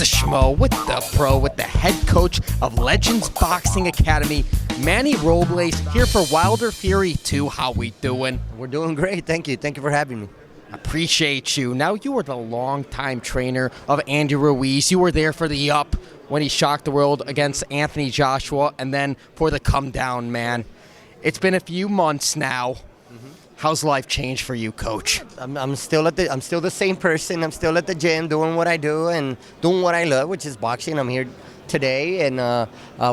Schmo with the pro, with the head coach of Legends Boxing Academy, Manny Robles, here for Wilder Fury 2. How we doing? We're doing great. Thank you. Thank you for having me. Appreciate you. Now, you were the longtime trainer of Andy Ruiz. You were there for the up when he shocked the world against Anthony Joshua, and then for the come down, man. It's been a few months now. How's life changed for you, Coach? I'm still the same person. I'm still at the gym doing what I do and doing what I love, which is boxing. I'm here today, and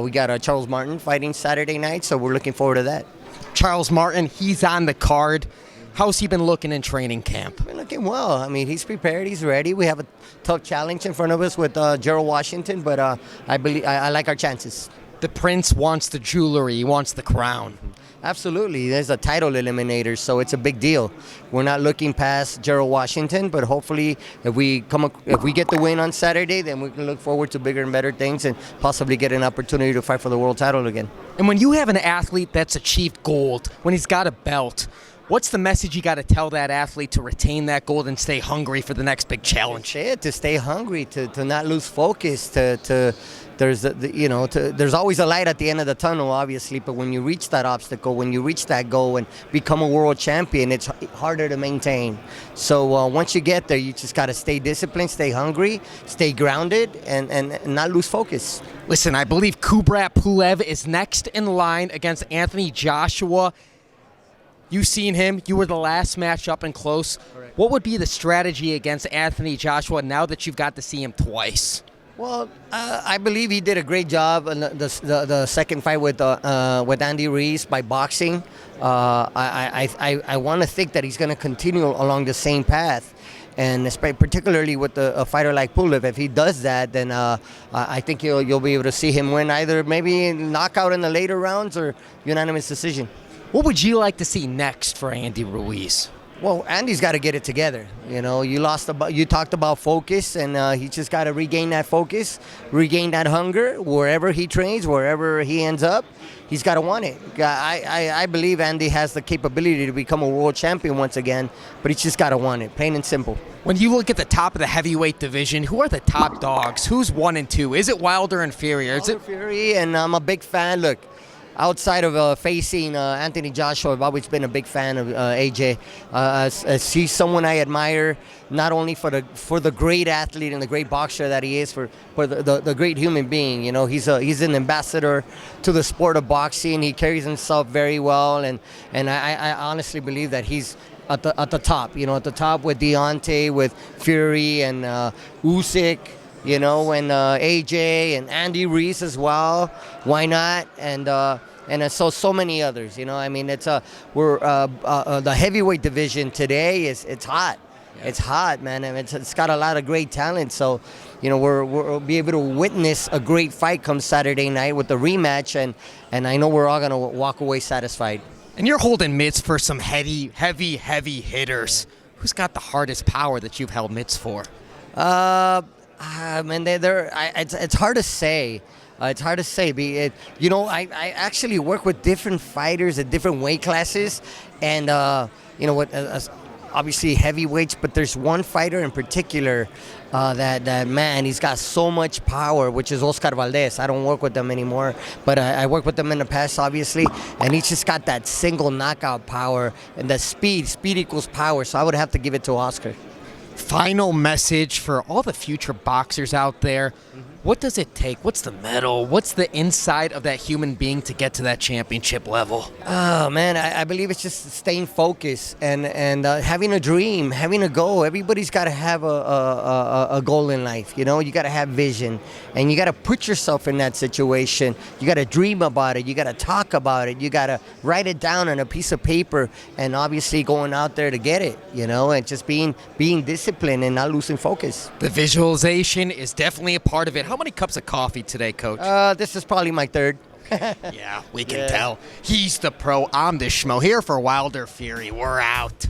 we got Charles Martin fighting Saturday night, so we're looking forward to that. Charles Martin, he's on the card. How's he been looking in training camp? Been looking well. I mean, he's prepared. He's ready. We have a tough challenge in front of us with Gerald Washington, but I believe I like our chances. The Prince wants the jewelry. He wants the crown. Absolutely. There's a title eliminator, so it's a big deal. We're not looking past Gerald Washington, but hopefully if we get the win on Saturday, then we can look forward to bigger and better things and possibly get an opportunity to fight for the world title again. And when you have an athlete that's achieved gold, when he's got a belt, what's the message you got to tell that athlete to retain that gold and stay hungry for the next big challenge? To stay hungry, to not lose focus, there's always a light at the end of the tunnel, obviously, but when you reach that obstacle, when you reach that goal and become a world champion, it's harder to maintain. So once you get there, you just got to stay disciplined, stay hungry, stay grounded, and not lose focus. Listen, I believe Kubrat Pulev is next in line against Anthony Joshua. You've seen him. You were the last match up and close. Correct. What would be the strategy against Anthony Joshua now that you've got to see him twice? Well, I believe he did a great job in the second fight with Andy Ruiz by boxing. I want to think that he's going to continue along the same path, and particularly with a fighter like Pulev. If he does that, then I think you'll be able to see him win either maybe knockout in the later rounds or unanimous decision. What would you like to see next for Andy Ruiz? Well, Andy's got to get it together. You know, you talked about focus, and he just got to regain that focus, regain that hunger wherever he trains, wherever he ends up. He's got to want it. I believe Andy has the capability to become a world champion once again, but he's just got to want it, plain and simple. When you look at the top of the heavyweight division, who are the top dogs? Who's 1 and 2? Is it Wilder and Fury? Wilder, Fury, and I'm a big fan. Look, outside of facing Anthony Joshua, I've always been a big fan of AJ. He's someone I admire, not only for the great athlete and the great boxer that he is, for the great human being. You know, he's an ambassador to the sport of boxing. He carries himself very well, and I honestly believe that he's at the top. You know, at the top with Deontay, with Fury, and Usyk. You know, and AJ and Andy Ruiz as well. Why not? And so many others. You know, I mean, the heavyweight division today it's hot. Yeah. It's hot, man. I mean, it's got a lot of great talent. So, you know, we'll be able to witness a great fight come Saturday night with the rematch, and I know we're all gonna walk away satisfied. And you're holding mitts for some heavy hitters. Who's got the hardest power that you've held mitts for? Man, it's hard to say. It's hard to say. You know, I actually work with different fighters at different weight classes, and you know, obviously heavyweights. But there's one fighter in particular that man, he's got so much power, which is Oscar Valdez. I don't work with them anymore, but I worked with them in the past, obviously, and he's just got that single knockout power and the speed. Speed equals power. So I would have to give it to Oscar. Final message for all the future boxers out there. What does it take? What's the medal? What's the inside of that human being to get to that championship level? Oh, man, I believe it's just staying focused and having a dream, having a goal. Everybody's got to have a goal in life. You know, you got to have vision, and you got to put yourself in that situation. You got to dream about it. You got to talk about it. You got to write it down on a piece of paper, and obviously going out there to get it, you know, and just being disciplined and not losing focus. The visualization is definitely a part of it. How many cups of coffee today, Coach? This is probably my third. Yeah, we can tell. He's the pro. I'm the Schmo, here for Wilder Fury. We're out.